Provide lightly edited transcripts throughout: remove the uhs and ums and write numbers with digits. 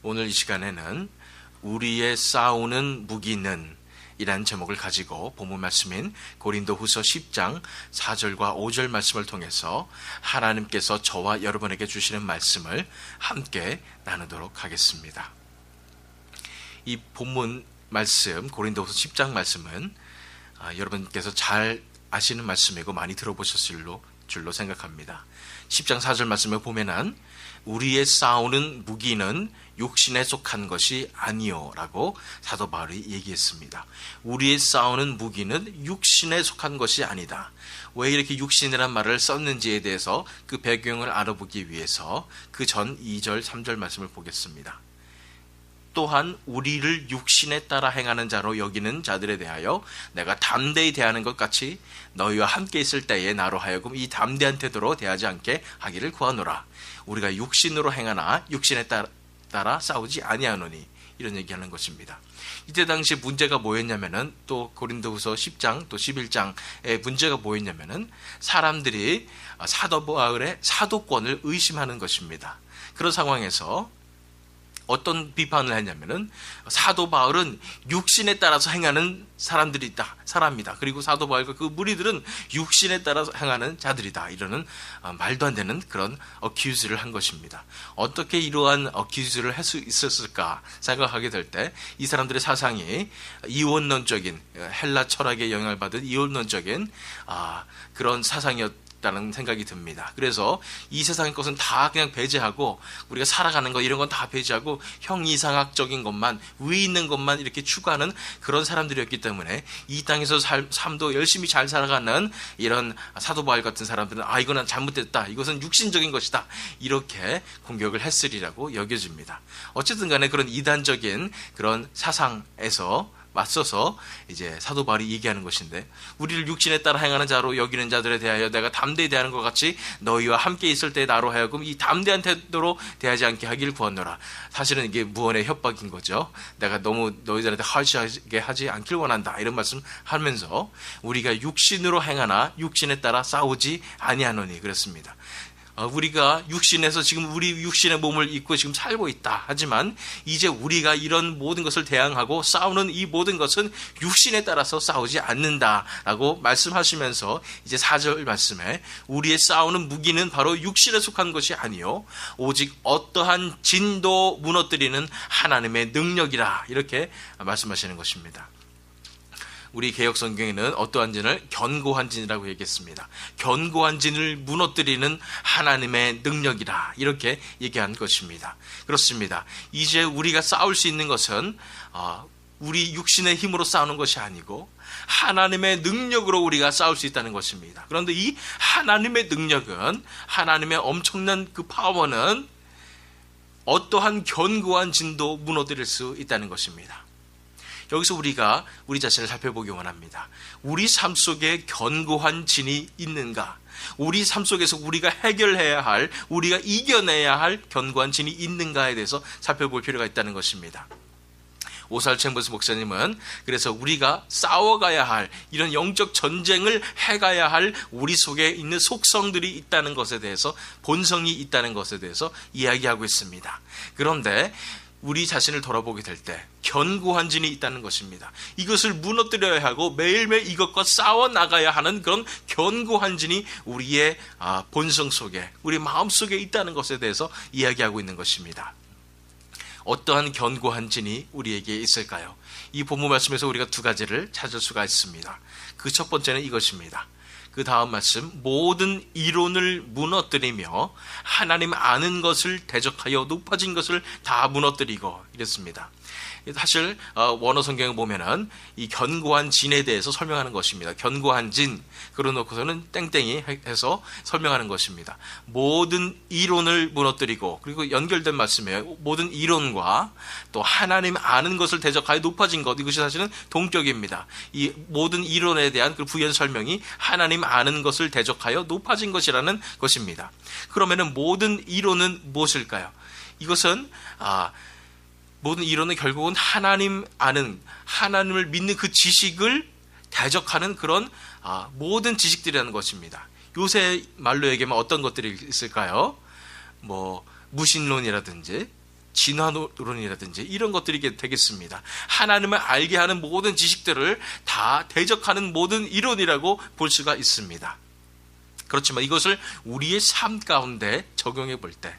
오늘 이 시간에는 우리의 싸우는 무기는 이란 제목을 가지고 본문 말씀인 고린도후서 10장 4절과 5절 말씀을 통해서 하나님께서 저와 여러분에게 주시는 말씀을 함께 나누도록 하겠습니다. 이 본문 말씀, 고린도후서 10장 말씀은 여러분께서 잘 아시는 말씀이고 많이 들어보셨을 줄로 생각합니다. 10장 4절 말씀을 보면은 우리의 싸우는 무기는 육신에 속한 것이 아니요 라고 사도 바울이 얘기했습니다. 우리의 싸우는 무기는 육신에 속한 것이 아니다. 왜 이렇게 육신이란 말을 썼는지에 대해서 그 배경을 알아보기 위해서 그 전 2절 3절 말씀을 보겠습니다. 또한 우리를 육신에 따라 행하는 자로 여기는 자들에 대하여 내가 담대히 대하는 것 같이 너희와 함께 있을 때에 나로 하여금 이 담대한 태도로 대하지 않게 하기를 구하노라. 우리가 육신으로 행하나 육신에 따라 싸우지 아니하노니, 이런 얘기하는 것입니다. 이때 당시 문제가 뭐였냐면은, 또 고린도후서 10장 또 11장의 문제가 뭐였냐면은 사람들이 사도 바울의 사도권을 의심하는 것입니다. 그런 상황에서 어떤 비판을 했냐면은 사도 바울은 육신에 따라서 행하는 사람이다. 그리고 사도 바울과 그 무리들은 육신에 따라서 행하는 자들이다. 이러는 말도 안 되는 그런 어큐즈를 한 것입니다. 어떻게 이러한 어큐즈를 할 수 있었을까 생각하게 될 때 이 사람들의 사상이 이원론적인, 헬라 철학에 영향을 받은 이원론적인 그런 사상이었다는 생각이 듭니다. 그래서 이 세상의 것은 다 그냥 배제하고 우리가 살아가는 것 이런 건 다 배제하고 형이상학적인 것만, 위 있는 것만 이렇게 추구하는 그런 사람들이었기 때문에 이 땅에서 삶도 열심히 잘 살아가는 이런 사도 바울 같은 사람들은 이거는 잘못됐다, 이것은 육신적인 것이다, 이렇게 공격을 했으리라고 여겨집니다. 어쨌든 간에 그런 이단적인 그런 사상에서 맞서서 이제 사도 바울이 얘기하는 것인데, 우리를 육신에 따라 행하는 자로 여기는 자들에 대하여 내가 담대히 대하는 것 같이 너희와 함께 있을 때 나로 하여금 이 담대한 태도로 대하지 않게 하기를 구하노라. 사실은 이게 무언의 협박인 거죠. 내가 너무 너희들한테 하시하게 하지 않길 원한다, 이런 말씀 하면서 우리가 육신으로 행하나 육신에 따라 싸우지 아니하노니 그랬습니다. 우리가 육신에서 지금 우리 육신의 몸을 입고 지금 살고 있다. 하지만 이제 우리가 이런 모든 것을 대항하고 싸우는 이 모든 것은 육신에 따라서 싸우지 않는다라고 말씀하시면서 이제 4절 말씀에 우리의 싸우는 무기는 바로 육신에 속한 것이 아니요 오직 어떠한 진도 무너뜨리는 하나님의 능력이라, 이렇게 말씀하시는 것입니다. 우리 개역성경에는 어떠한 진을 견고한 진이라고 얘기했습니다. 견고한 진을 무너뜨리는 하나님의 능력이라, 이렇게 얘기한 것입니다. 그렇습니다. 이제 우리가 싸울 수 있는 것은 우리 육신의 힘으로 싸우는 것이 아니고 하나님의 능력으로 우리가 싸울 수 있다는 것입니다. 그런데 이 하나님의 능력은, 하나님의 엄청난 그 파워는 어떠한 견고한 진도 무너뜨릴 수 있다는 것입니다. 여기서 우리가 우리 자신을 살펴보기 원합니다. 우리 삶 속에 견고한 진이 있는가? 우리 삶 속에서 우리가 해결해야 할, 우리가 이겨내야 할 견고한 진이 있는가에 대해서 살펴볼 필요가 있다는 것입니다. 오살 챔버스 목사님은 그래서 우리가 싸워가야 할, 이런 영적 전쟁을 해가야 할 우리 속에 있는 속성들이 있다는 것에 대해서, 본성이 있다는 것에 대해서 이야기하고 있습니다. 그런데 우리 자신을 돌아보게 될 때 견고한 진이 있다는 것입니다. 이것을 무너뜨려야 하고 매일매일 이것과 싸워나가야 하는 그런 견고한 진이 우리의 본성 속에, 우리 마음 속에 있다는 것에 대해서 이야기하고 있는 것입니다. 어떠한 견고한 진이 우리에게 있을까요? 이 본문 말씀에서 우리가 두 가지를 찾을 수가 있습니다. 그 첫 번째는 이것입니다. 그 다음 말씀, 모든 이론을 무너뜨리며 하나님 아는 것을 대적하여 높아진 것을 다 무너뜨리고, 이랬습니다. 사실 원어 성경을 보면은 이 견고한 진에 대해서 설명하는 것입니다. 견고한 진, 그러놓고서는 땡땡이 해서 설명하는 것입니다. 모든 이론을 무너뜨리고, 그리고 연결된 말씀이에요. 모든 이론과 또 하나님 아는 것을 대적하여 높아진 것, 이것이 사실은 동격입니다. 이 모든 이론에 대한 그 부연 설명이 하나님 아는 것을 대적하여 높아진 것이라는 것입니다. 그러면은 모든 이론은 무엇일까요? 이것은 모든 이론은 결국은 하나님 아는, 하나님을 믿는 그 지식을 대적하는 그런 모든 지식들이라는 것입니다. 요새 말로 얘기하면 어떤 것들이 있을까요? 무신론이라든지 진화론이라든지 이런 것들이 되겠습니다. 하나님을 알게 하는 모든 지식들을 다 대적하는 모든 이론이라고 볼 수가 있습니다. 그렇지만 이것을 우리의 삶 가운데 적용해 볼 때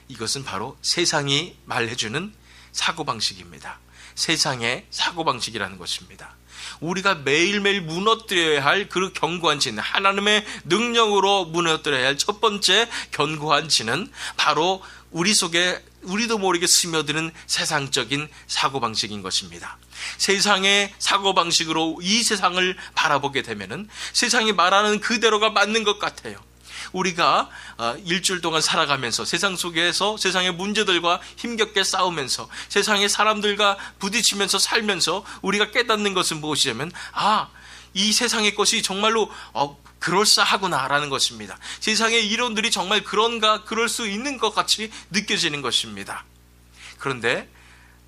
이것은 바로 세상이 말해주는 사고방식입니다. 세상의 사고방식이라는 것입니다. 우리가 매일매일 무너뜨려야 할 그 견고한 진, 하나님의 능력으로 무너뜨려야 할 첫 번째 견고한 진은 바로 우리 속에 우리도 모르게 스며드는 세상적인 사고방식인 것입니다. 세상의 사고방식으로 이 세상을 바라보게 되면은 세상이 말하는 그대로가 맞는 것 같아요. 우리가 일주일 동안 살아가면서 세상 속에서 세상의 문제들과 힘겹게 싸우면서 세상의 사람들과 부딪히면서 살면서 우리가 깨닫는 것은 무엇이냐면 이 세상의 것이 정말로 그럴싸하구나라는 것입니다. 세상의 이론들이 정말 그런가 그럴 수 있는 것 같이 느껴지는 것입니다. 그런데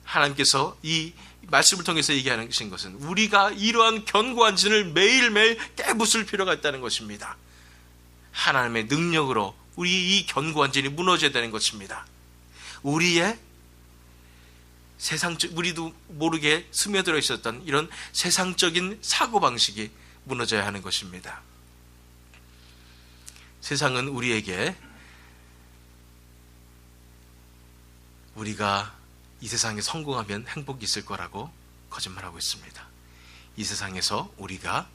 하나님께서 이 말씀을 통해서 얘기하는 것은 우리가 이러한 견고한 진을 매일매일 깨부술 필요가 있다는 것입니다. 하나님의 능력으로 우리 이 견고한 진이 무너져야 되는 것입니다. 우리의 우리도 모르게 스며들어 있었던 이런 세상적인 사고방식이 무너져야 하는 것입니다. 세상은 우리에게 우리가 이 세상에 성공하면 행복이 있을 거라고 거짓말하고 있습니다. 이 세상에서 우리가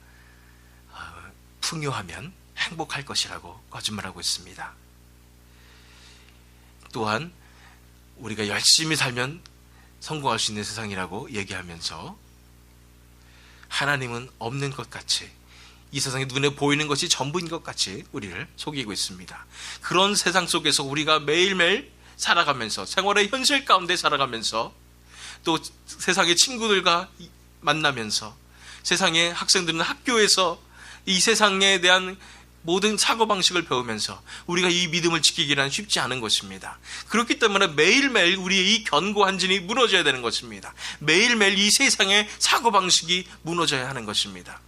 풍요하면 행복할 것이라고 거짓말하고 있습니다. 또한 우리가 열심히 살면 성공할 수 있는 세상이라고 얘기하면서 하나님은 없는 것 같이 이 세상에 눈에 보이는 것이 전부인 것 같이 우리를 속이고 있습니다. 그런 세상 속에서 우리가 매일매일 살아가면서 생활의 현실 가운데 살아가면서 또 세상의 친구들과 만나면서 세상의 학생들은 학교에서 이 세상에 대한 모든 사고방식을 배우면서 우리가 이 믿음을 지키기란 쉽지 않은 것입니다. 그렇기 때문에 매일매일 우리의 이 견고한 진이 무너져야 되는 것입니다. 매일매일 이 세상의 사고방식이 무너져야 하는 것입니다.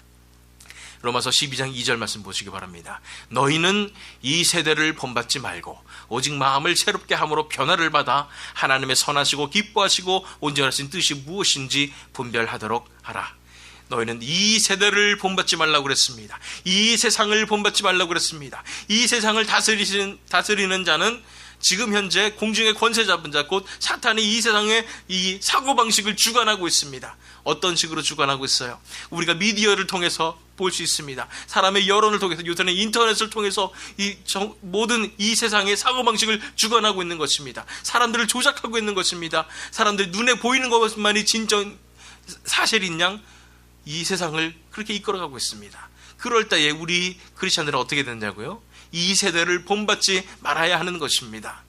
로마서 12장 2절 말씀 보시기 바랍니다. 너희는 이 세대를 본받지 말고 오직 마음을 새롭게 함으로 변화를 받아 하나님의 선하시고 기뻐하시고 온전하신 뜻이 무엇인지 분별하도록 하라. 너희는 이 세대를 본받지 말라고 그랬습니다. 이 세상을 본받지 말라고 그랬습니다. 이 세상을 다스리는 자는 지금 현재 공중의 권세 잡은 자 곧 사탄이 이 세상의 이 사고방식을 주관하고 있습니다. 어떤 식으로 주관하고 있어요? 우리가 미디어를 통해서 볼 수 있습니다. 사람의 여론을 통해서 요새는 인터넷을 통해서 모든 이 세상의 사고방식을 주관하고 있는 것입니다. 사람들을 조작하고 있는 것입니다. 사람들 눈에 보이는 것만이 진정 사실인 양 이 세상을 그렇게 이끌어가고 있습니다. 그럴 때에 우리 크리스천들은 어떻게 되냐고요? 이 세대를 본받지 말아야 하는 것입니다.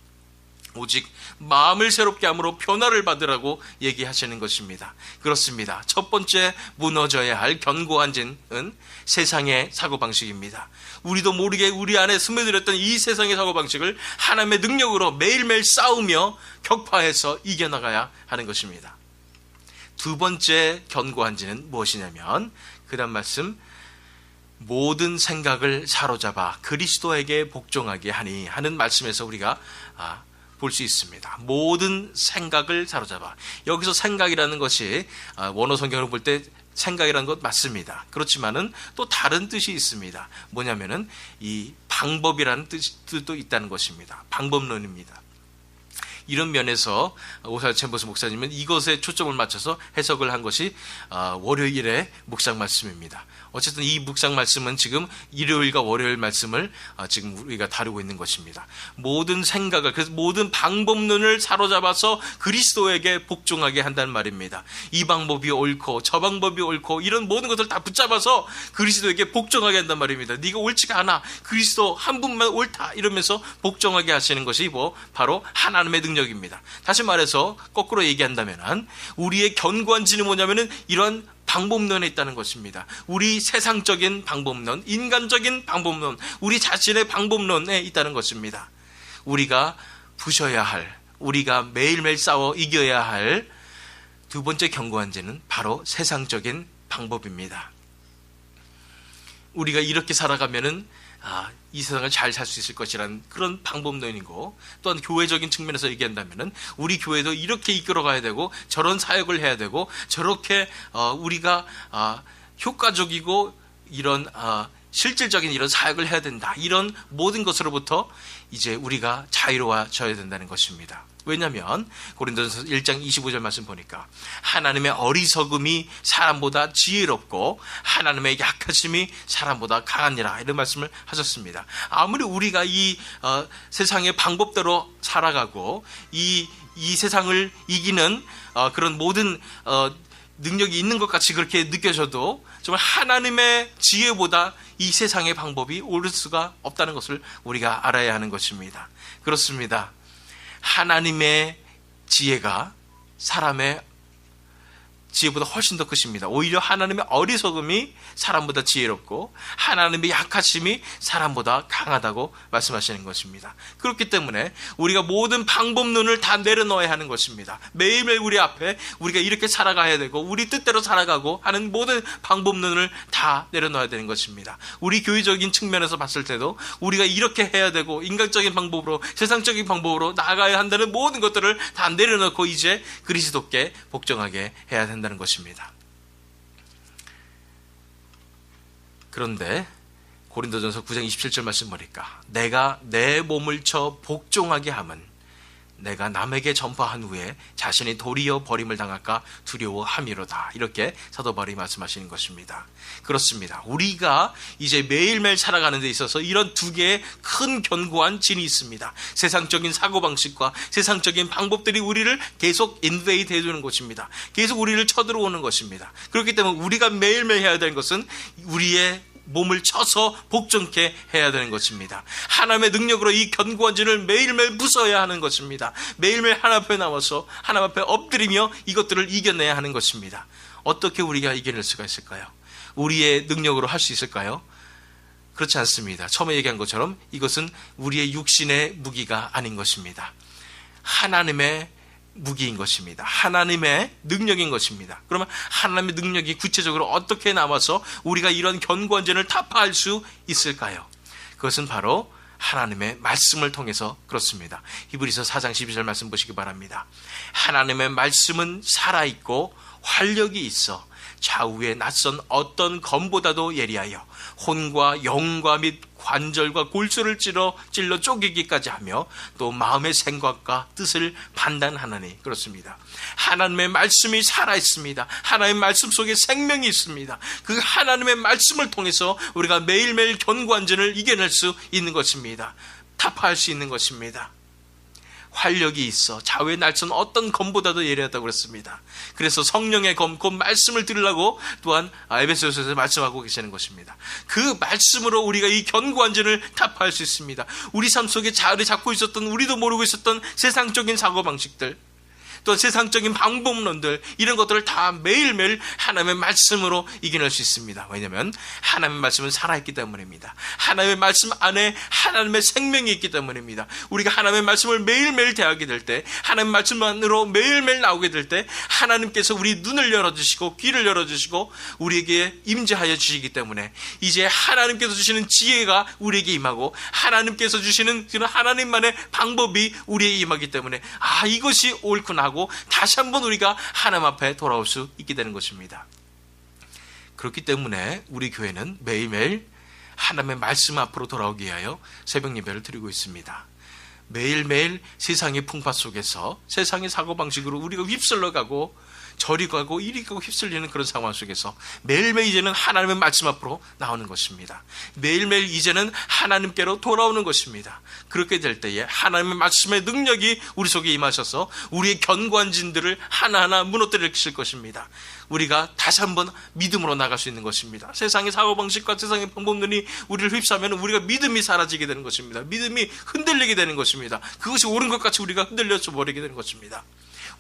오직 마음을 새롭게 함으로 변화를 받으라고 얘기하시는 것입니다. 그렇습니다. 첫 번째 무너져야 할 견고한 진은 세상의 사고방식입니다. 우리도 모르게 우리 안에 스며들었던 이 세상의 사고방식을 하나님의 능력으로 매일매일 싸우며 격파해서 이겨나가야 하는 것입니다. 두 번째 견고한 진은 무엇이냐면 그 다음 말씀 모든 생각을 사로잡아 그리스도에게 복종하게 하니 하는 말씀에서 우리가 볼 수 있습니다. 모든 생각을 사로잡아. 여기서 생각이라는 것이 원어 성경을 볼 때 생각이라는 것 맞습니다. 그렇지만은 또 다른 뜻이 있습니다. 뭐냐면은 이 방법이라는 뜻도 있다는 것입니다. 방법론입니다. 이런 면에서 오살 챔버스 목사님은 이것에 초점을 맞춰서 해석을 한 것이 월요일의 묵상 말씀입니다. 어쨌든 이 묵상 말씀은 지금 일요일과 월요일 말씀을 지금 우리가 다루고 있는 것입니다. 모든 생각을, 그래서 모든 방법론을 사로잡아서 그리스도에게 복종하게 한다는 말입니다. 이 방법이 옳고 저 방법이 옳고 이런 모든 것을 다 붙잡아서 그리스도에게 복종하게 한단 말입니다. 네가 옳지가 않아. 그리스도 한 분만 옳다. 이러면서 복종하게 하시는 것이 바로 하나님의 능력입니다. 다시 말해서 거꾸로 얘기한다면 우리의 견고한 진은 뭐냐면은 이러한 방법론에 있다는 것입니다. 우리 세상적인 방법론, 인간적인 방법론, 우리 자신의 방법론에 있다는 것입니다. 우리가 부셔야 할, 우리가 매일매일 싸워 이겨야 할 두 번째 견고한 진은 바로 세상적인 방법입니다. 우리가 이렇게 살아가면은 이 세상을 잘 살 수 있을 것이라는 그런 방법론이고, 또한 교회적인 측면에서 얘기한다면은 우리 교회도 이렇게 이끌어가야 되고 저런 사역을 해야 되고 저렇게 우리가 효과적이고 이런 실질적인 이런 사역을 해야 된다, 이런 모든 것으로부터 이제 우리가 자유로워져야 된다는 것입니다. 왜냐하면 고린도전서 1장 25절 말씀 보니까 하나님의 어리석음이 사람보다 지혜롭고 하나님의 약하심이 사람보다 강하니라, 이런 말씀을 하셨습니다. 아무리 우리가 이 세상의 방법대로 살아가고 이 세상을 이기는 그런 모든 능력이 있는 것 같이 그렇게 느껴져도 정말 하나님의 지혜보다 이 세상의 방법이 옳을 수가 없다는 것을 우리가 알아야 하는 것입니다. 그렇습니다. 하나님의 지혜가 사람의 지혜보다 훨씬 더 크십니다. 오히려 하나님의 어리석음이 사람보다 지혜롭고 하나님의 약하심이 사람보다 강하다고 말씀하시는 것입니다. 그렇기 때문에 우리가 모든 방법론을 다 내려놓아야 하는 것입니다. 매일매일 우리 앞에 우리가 이렇게 살아가야 되고 우리 뜻대로 살아가고 하는 모든 방법론을 다 내려놓아야 되는 것입니다. 우리 교회적인 측면에서 봤을 때도 우리가 이렇게 해야 되고 인간적인 방법으로, 세상적인 방법으로 나아가야 한다는 모든 것들을 다 내려놓고 이제 그리스도께 복종하게 해야 된다는 것입니다. 그런데 고린도전서 9장 27절 말씀 보니까 내가 내 몸을 쳐 복종하게 함은 내가 남에게 전파한 후에 자신이 도리어 버림을 당할까 두려워함이로다, 이렇게 사도 바울이 말씀하시는 것입니다. 그렇습니다. 우리가 이제 매일매일 살아가는 데 있어서 이런 두 개의 큰 견고한 진이 있습니다. 세상적인 사고방식과 세상적인 방법들이 우리를 계속 인베이드 해주는 것입니다. 계속 우리를 쳐들어오는 것입니다. 그렇기 때문에 우리가 매일매일 해야 되는 것은 우리의 몸을 쳐서 복종케 해야 되는 것입니다. 하나님의 능력으로 이 견고한 진을 매일매일 부숴야 하는 것입니다. 매일매일 하나님 앞에 나와서 하나님 앞에 엎드리며 이것들을 이겨내야 하는 것입니다. 어떻게 우리가 이겨낼 수가 있을까요? 우리의 능력으로 할 수 있을까요? 그렇지 않습니다. 처음에 얘기한 것처럼 이것은 우리의 육신의 무기가 아닌 것입니다. 하나님의 무기인 것입니다. 하나님의 능력인 것입니다. 그러면 하나님의 능력이 구체적으로 어떻게 남아서 우리가 이런 견고한 진을 타파할 수 있을까요? 그것은 바로 하나님의 말씀을 통해서 그렇습니다. 히브리서 4장 12절 말씀 보시기 바랍니다. 하나님의 말씀은 살아있고 활력이 있어 좌우에 낯선 어떤 검보다도 예리하여 혼과 영과 및 관절과 골수를 찔러 쪼개기까지 하며 또 마음의 생각과 뜻을 판단하나니, 그렇습니다. 하나님의 말씀이 살아있습니다. 하나님의 말씀 속에 생명이 있습니다. 그 하나님의 말씀을 통해서 우리가 매일매일 견고한 진을 이겨낼 수 있는 것입니다. 타파할 수 있는 것입니다. 활력이 있어 좌우에 날선 어떤 검보다도 예리하다고 그랬습니다. 그래서 성령의 검, 곧 말씀을 들으려고 또한 에베소서에서 말씀하고 계시는 것입니다. 그 말씀으로 우리가 이 견고한 진을 타파할 수 있습니다. 우리 삶 속에 자리 잡고 있었던, 우리도 모르고 있었던 세상적인 사고방식들, 또 세상적인 방법론들, 이런 것들을 다 매일매일 하나님의 말씀으로 이겨낼 수 있습니다. 왜냐하면 하나님의 말씀은 살아있기 때문입니다. 하나님의 말씀 안에 하나님의 생명이 있기 때문입니다. 우리가 하나님의 말씀을 매일매일 대하게 될 때, 하나님의 말씀만으로 매일매일 나오게 될 때 하나님께서 우리 눈을 열어주시고 귀를 열어주시고 우리에게 임재하여 주시기 때문에 이제 하나님께서 주시는 지혜가 우리에게 임하고 하나님께서 주시는 그런 하나님만의 방법이 우리에게 임하기 때문에 이것이 옳구나 하고 다시 한번 우리가 하나님 앞에 돌아올 수 있게 되는 것입니다. 그렇기 때문에 우리 교회는 매일매일 하나님의 말씀 앞으로 돌아오기 위하여 새벽 예배를 드리고 있습니다. 매일매일 세상의 풍파 속에서 세상의 사고방식으로 우리가 휩쓸려가고 저리 가고 이리 가고 휩쓸리는 그런 상황 속에서 매일매일 이제는 하나님의 말씀 앞으로 나오는 것입니다. 매일매일 이제는 하나님께로 돌아오는 것입니다. 그렇게 될 때에 하나님의 말씀의 능력이 우리 속에 임하셔서 우리의 견고한 진들을 하나하나 무너뜨리실 것입니다. 우리가 다시 한번 믿음으로 나갈 수 있는 것입니다. 세상의 사고방식과 세상의 방법론이 우리를 휩싸면 우리가 믿음이 사라지게 되는 것입니다. 믿음이 흔들리게 되는 것입니다. 그것이 옳은 것 같이 우리가 흔들려져 버리게 되는 것입니다.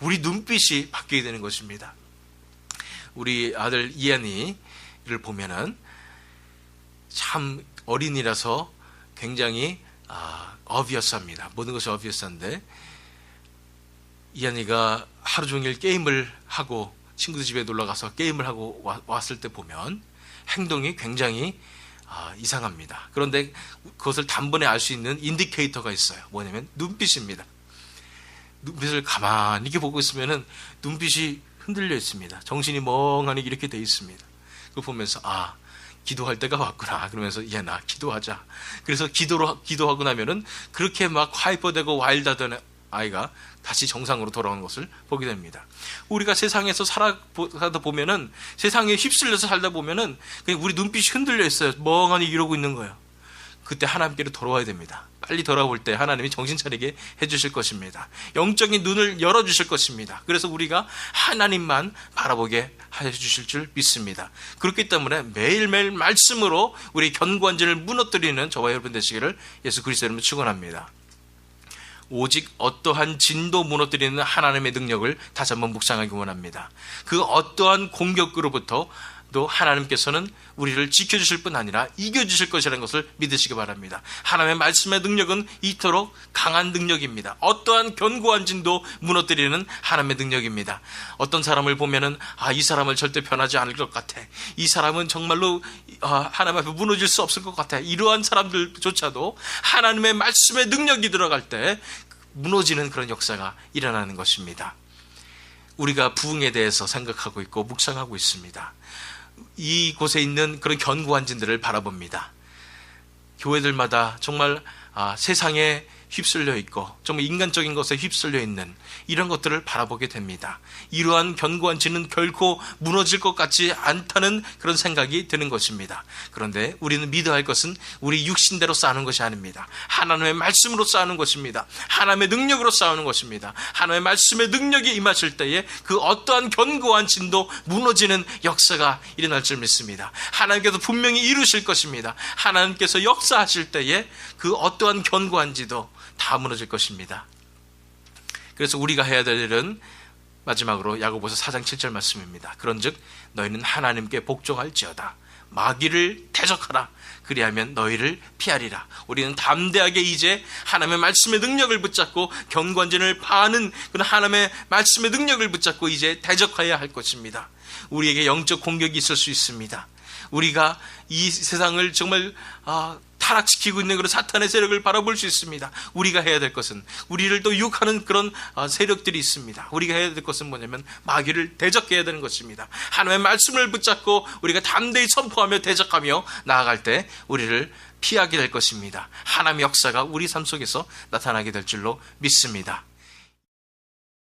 우리 눈빛이 바뀌게 되는 것입니다. 우리 아들 이한이를 보면은 참 어린이라서 굉장히 어비어스합니다. 모든 것이 어비어스한데 이한이가 하루 종일 게임을 하고 친구들 집에 놀러 가서 게임을 하고 왔을 때 보면 행동이 굉장히 이상합니다. 그런데 그것을 단번에 알 수 있는 인디케이터가 있어요. 뭐냐면 눈빛입니다. 눈빛을 가만히 이렇게 보고 있으면은 눈빛이 흔들려 있습니다. 정신이 멍하니 이렇게 돼 있습니다. 그거 보면서 기도할 때가 왔구나. 그러면서 나 기도하자. 그래서 기도하고 나면은 그렇게 막 하이퍼되고 와일드하던 아이가 다시 정상으로 돌아오는 것을 보게 됩니다. 우리가 세상에서 살다 보면은, 세상에 휩쓸려서 살다 보면은 그냥 우리 눈빛이 흔들려 있어요. 멍하니 이러고 있는 거예요. 그때 하나님께로 돌아와야 됩니다. 빨리 돌아올 때 하나님이 정신 차리게 해주실 것입니다. 영적인 눈을 열어주실 것입니다. 그래서 우리가 하나님만 바라보게 해주실 줄 믿습니다. 그렇기 때문에 매일매일 말씀으로 우리 견고한지를 무너뜨리는 저와 여러분 되시기를 예수 그리스도 이름으로 축원합니다. 오직 어떠한 진도 무너뜨리는 하나님의 능력을 다시 한번 묵상하기 원합니다. 그 어떠한 공격으로부터 또 하나님께서는 우리를 지켜주실 뿐 아니라 이겨주실 것이라는 것을 믿으시기 바랍니다. 하나님의 말씀의 능력은 이토록 강한 능력입니다. 어떠한 견고한 진도 무너뜨리는 하나님의 능력입니다. 어떤 사람을 보면은 이 사람은 절대 변하지 않을 것 같아. 이 사람은 정말로 하나님 앞에 무너질 수 없을 것 같아. 이러한 사람들조차도 하나님의 말씀의 능력이 들어갈 때 무너지는 그런 역사가 일어나는 것입니다. 우리가 부흥에 대해서 생각하고 있고 묵상하고 있습니다. 이곳에 있는 그런 견고한 진들을 바라봅니다. 교회들마다 정말 세상에 휩쓸려 있고 정말 인간적인 것에 휩쓸려 있는 이런 것들을 바라보게 됩니다. 이러한 견고한 진은 결코 무너질 것 같지 않다는 그런 생각이 드는 것입니다. 그런데 우리는 믿어야 할 것은 우리 육신대로 싸우는 것이 아닙니다. 하나님의 말씀으로 싸우는 것입니다. 하나님의 능력으로 싸우는 것입니다. 하나님의 말씀의 능력이 임하실 때에 그 어떠한 견고한 진도 무너지는 역사가 일어날 줄 믿습니다. 하나님께서 분명히 이루실 것입니다. 하나님께서 역사하실 때에 그 어떠한 견고한 지도 다 무너질 것입니다. 그래서 우리가 해야 될 일은 마지막으로 야고보서 4장 7절 말씀입니다. 그런즉 너희는 하나님께 복종할지어다. 마귀를 대적하라. 그리하면 너희를 피하리라. 우리는 담대하게 이제 하나님의 말씀의 능력을 붙잡고 견고한진을 파는 그런 하나님의 말씀의 능력을 붙잡고 이제 대적해야 할 것입니다. 우리에게 영적 공격이 있을 수 있습니다. 우리가 이 세상을 정말 타락시키고 있는 그런 사탄의 세력을 바라볼 수 있습니다. 우리가 해야 될 것은 우리를 또 유혹하는 그런 세력들이 있습니다. 우리가 해야 될 것은 뭐냐면 마귀를 대적해야 되는 것입니다. 하나님의 말씀을 붙잡고 우리가 담대히 선포하며 대적하며 나아갈 때 우리를 피하게 될 것입니다. 하나님의 역사가 우리 삶 속에서 나타나게 될 줄로 믿습니다.